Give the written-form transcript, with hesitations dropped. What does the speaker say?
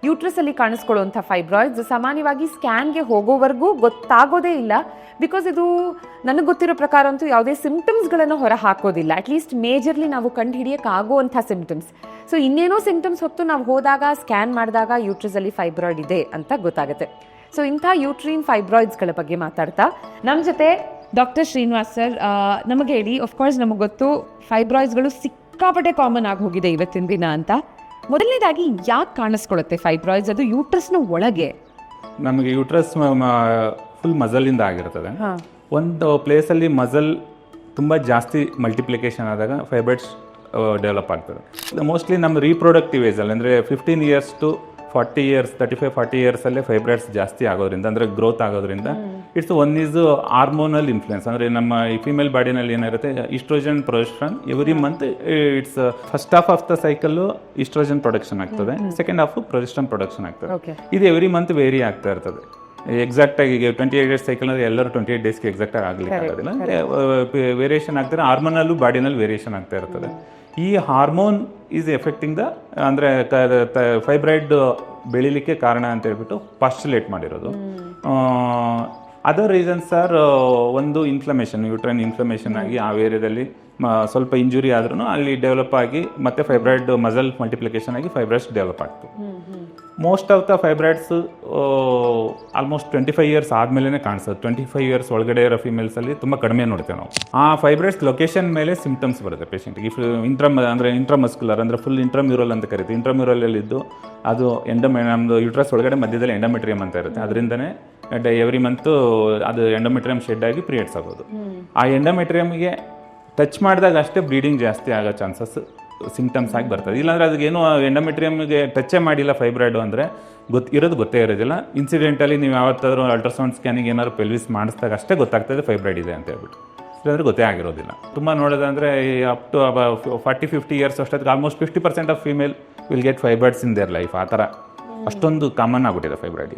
ಯೂಟ್ರಸಲ್ಲಿ ಕಾಣಿಸ್ಕೊಳ್ಳುವಂಥ fibroids ಸಾಮಾನ್ಯವಾಗಿ ಸ್ಕ್ಯಾನ್ಗೆ ಹೋಗೋವರೆಗೂ ಗೊತ್ತಾಗೋದೇ ಇಲ್ಲ. ಬಿಕಾಸ್ ಇದು ನನಗೆ ಗೊತ್ತಿರೋ ಪ್ರಕಾರ ಅಂತೂ ಯಾವುದೇ ಸಿಂಪ್ಟಮ್ಸ್ಗಳನ್ನು ಹೊರ ಹಾಕೋದಿಲ್ಲ, ಅಟ್ಲೀಸ್ಟ್ ಮೇಜರ್ಲಿ ನಾವು ಕಂಡು ಹಿಡಿಯೋಕ್ಕಾಗುವಂಥ ಸಿಂಪ್ಟಮ್ಸ್. ಸೊ ಇನ್ನೇನೋ ಸಿಂಪ್ಟಮ್ಸ್ ಹೊತ್ತು ನಾವು ಹೋದಾಗ ಸ್ಕ್ಯಾನ್ ಮಾಡಿದಾಗ ಯೂಟ್ರಸಲ್ಲಿ ಫೈಬ್ರಾಯ್ಡ್ ಇದೆ ಅಂತ ಗೊತ್ತಾಗುತ್ತೆ. ಸೊ ಇಂಥ ಯೂಟ್ರಿನ್ ಫೈಬ್ರಾಯ್ಡ್ಸ್ಗಳ ಬಗ್ಗೆ ಮಾತಾಡ್ತಾ ನಮ್ಮ ಜೊತೆ ಡಾಕ್ಟರ್ ಶ್ರೀನಿವಾಸ್ ಸರ್, ನಮಗೆ ಹೇಳಿ, ಆಫ್ಕೋರ್ಸ್ ನಮಗೆ ಗೊತ್ತು ಫೈಬ್ರಾಯ್ಡ್ಸ್ಗಳು ಸಿಕ್ಕಾಪಟ್ಟೆ ಕಾಮನ್ ಆಗಿ ಹೋಗಿದೆ ಇವತ್ತಿನ ದಿನ ಅಂತ. ಮೊದಲನೇದಾಗಿ ಯಾಕೆ ಕಾಣಿಸ್ಕೊಳ್ಳುತ್ತೆ ಫೈಬ್ರಾಯ್ಡ್ಸ್, ಅದು ಯೂಟ್ರಸ್ನ ಒಳಗೆ? ನಮಗೆ ಯೂಟ್ರಸ್ ಫುಲ್ ಮಸಲಿಂದ ಆಗಿರ್ತದೆ. ಒಂದು ಪ್ಲೇಸಲ್ಲಿ ಮಸಲ್ ತುಂಬ ಜಾಸ್ತಿ ಮಲ್ಟಿಪ್ಲಿಕೇಶನ್ ಆದಾಗ ಫೈಬ್ರಾಯ್ಡ್ಸ್ ಡೆವಲಪ್ ಆಗ್ತದೆ. ಮೋಸ್ಟ್ಲಿ ನಮ್ಮ ರೀಪ್ರೊಡಕ್ಟಿವ್ ಏಜಲ್ಲಿ ಅಂದರೆ 15 ಇಯರ್ಸ್ ಟು 40 ಇಯರ್ಸ್, 35-40 ಇಯರ್ಸಲ್ಲೇ ಫೈಬ್ರಾಯ್ಡ್ಸ್ ಜಾಸ್ತಿ ಆಗೋದ್ರಿಂದ, ಅಂದರೆ ಗ್ರೋತ್ ಆಗೋದ್ರಿಂದ, it's one is hormonal influence. ಅಂದರೆ ನಮ್ಮ ಈ ಫಿಮೇಲ್ ಬಾಡಿನಲ್ಲಿ ಏನಿರುತ್ತೆ, oestrogen progesterone every month it's first half of the cycle oestrogen production ಆಗ್ತದೆ, ಸೆಕೆಂಡ್ ಹಾಫು ಪ್ರೊಜೆಸ್ಟ್ರಾನ್ ಪ್ರೊಡಕ್ಷನ್ ಆಗ್ತದೆ. ಇದು ಎವ್ರಿ ಮಂತ್ ವೇರಿ ಆಗ್ತಾ ಇರ್ತದೆ. ಎಕ್ಸಾಕ್ಟಾಗಿ ಈಗ 28 ಡೇಸ್ ಸೈಕಲ್ ಅಂದರೆ ಎಲ್ಲರೂ 28 ಡೇಸ್ಗೆ ಎಕ್ಸಾಕ್ಟಾಗಿ ಆಗಲಿಕ್ಕೆ ಆಗೋದಿಲ್ಲ, ವೇರಿಯೇಷನ್ ಆಗ್ತಾರೆ. ಹಾರ್ಮೋನಲ್ಲೂ ಬಾಡಿನಲ್ಲಿ ವೇರಿಯೇಷನ್ ಆಗ್ತಾ ಇರ್ತದೆ. ಈ ಹಾರ್ಮೋನ್ ಈಸ್ ಎಫೆಕ್ಟಿಂಗ್ ದ, ಅಂದರೆ ಫೈಬ್ರಾಯ್ಡ್ ಬೆಳಿಲಿಕ್ಕೆ ಕಾರಣ ಅಂತ ಹೇಳ್ಬಿಟ್ಟು ಪಾಸ್ಟುಲೇಟ್ ಮಾಡಿರೋದು. ಅದರ್ ರೀಸನ್ಸ್ ಆರ್, ಒಂದು ಇನ್ಫ್ಲಮೇಷನ್, ಯೂಟ್ರೈನ್ ಇನ್ಫ್ಲಮೇಷನ್ ಆಗಿ ಆ ಏರಿಯಾದಲ್ಲಿ ಸ್ವಲ್ಪ ಇಂಜುರಿ ಆದ್ರೂ ಅಲ್ಲಿ ಡೆವಲಪ್ ಆಗಿ ಮತ್ತೆ ಫೈಬ್ರಾಯ್ಡ್ ಮಸಲ್ ಮಲ್ಟಿಪ್ಲಿಕೇಶನ್ ಆಗಿ ಫೈಬ್ರಾಯ್ಡ್ಸ್ ಡೆವಲಪ್ ಆಗ್ತದೆ. Most of the fibroids almost 25 years ಆದಮೇಲೆ ಕಾಣಿಸ್ತದೆ. 25 ಇಯರ್ಸ್ ಒಳಗಡೆ ಇರೋ ಫಿಮೇಲ್ಸಲ್ಲಿ ತುಂಬ ಕಡಿಮೆ ನೋಡ್ತೇವೆ ನಾವು. ಆ ಫೈಬ್ರಾಯ್ಡ್ಸ್ ಲೊಕೇಶನ್ ಮೇಲೆ ಸಿಂಪ್ಟಮ್ಸ್ ಬರುತ್ತೆ ಪೇಷಂಟ್ಗೆ. ಇಫ್ ಇಂಟ್ರಾಮಸ್ಕ್ಯುಲರ್ ಅಂದರೆ ಫುಲ್ ಇಂಟ್ರಾಮ್ಯೂರಲ್ ಅಂತ ಕರಿತೀವಿ. ಇಂಟ್ರಾಮ್ಯೂರಲ್ಲಿದ್ದು ಅದು ನಮ್ಮದು ಯೂಟ್ರಸ್ ಒಳಗಡೆ ಮಧ್ಯದಲ್ಲಿ ಎಂಡೋಮೆಟ್ರಿಯಮ್ ಅಂತ ಇರುತ್ತೆ. ಅದರಿಂದನೇ ಎವ್ರಿ ಮಂತು ಅದು ಎಂಡೋಮೆಟ್ರಿಯಮ್ ಶೆಡ್ ಆಗಿ ಪೀರಿಯಡ್ಸ್ ಆಗೋದು. ಆ ಎಂಡೋಮೆಟ್ರಿಯಮ್ಗೆ ಟಚ್ ಮಾಡಿದಾಗ ಅಷ್ಟೇ ಬ್ಲೀಡಿಂಗ್ ಜಾಸ್ತಿ ಆಗೋ ಚಾನ್ಸಸ್ ಸಿಂಪ್ಟಮ್ಸ್ ಆಗಿ ಬರ್ತದೆ. ಇಲ್ಲಾಂದರೆ ಅದಕ್ಕೇನು ಎಂಡೋಮೆಟ್ರಿಯಮ್ಗೆ ಟಚ್ಚೇ ಮಾಡಿಲ್ಲ ಫೈಬ್ರಾಯ್ಡು ಅಂದರೆ ಗೊತ್ತೇ ಇರೋದಿಲ್ಲ. ಇನ್ಸಿಡೆಂಟಲ್ಲಿ ನೀವು ಯಾವತ್ತಾದ್ರೂ ಅಲ್ಟ್ರಾಸೌಂಡ್ ಸ್ಕ್ಯಾನಿಂಗ್ ಏನಾದ್ರು ಪೆಲ್ವಿಸ್ ಮಾಡಿಸಿದಾಗ ಅಷ್ಟೇ ಗೊತ್ತಾಗ್ತದೆ ಫೈಬ್ರಾಯ್ಡ್ ಇದೆ ಅಂತ ಹೇಳ್ಬಿಟ್ಟು. ಇಲ್ಲಾಂದರೆ ಗೊತ್ತೇ ಆಗಿರೋದಿಲ್ಲ. ತುಂಬ ನೋಡೋದಂದರೆ ಅಪ್ ಟು 40-50 ಇಯರ್ಸ್ ಅಷ್ಟೊತ್ತಿಗೆ almost 50% of female will get fibroids in their life. ಆ ಥರ ಅಷ್ಟೊಂದು ಕಾಮನ್ ಆಗಿಬಿಟ್ಟಿದೆ ಫೈಬ್ರಾಯ್ಡ್.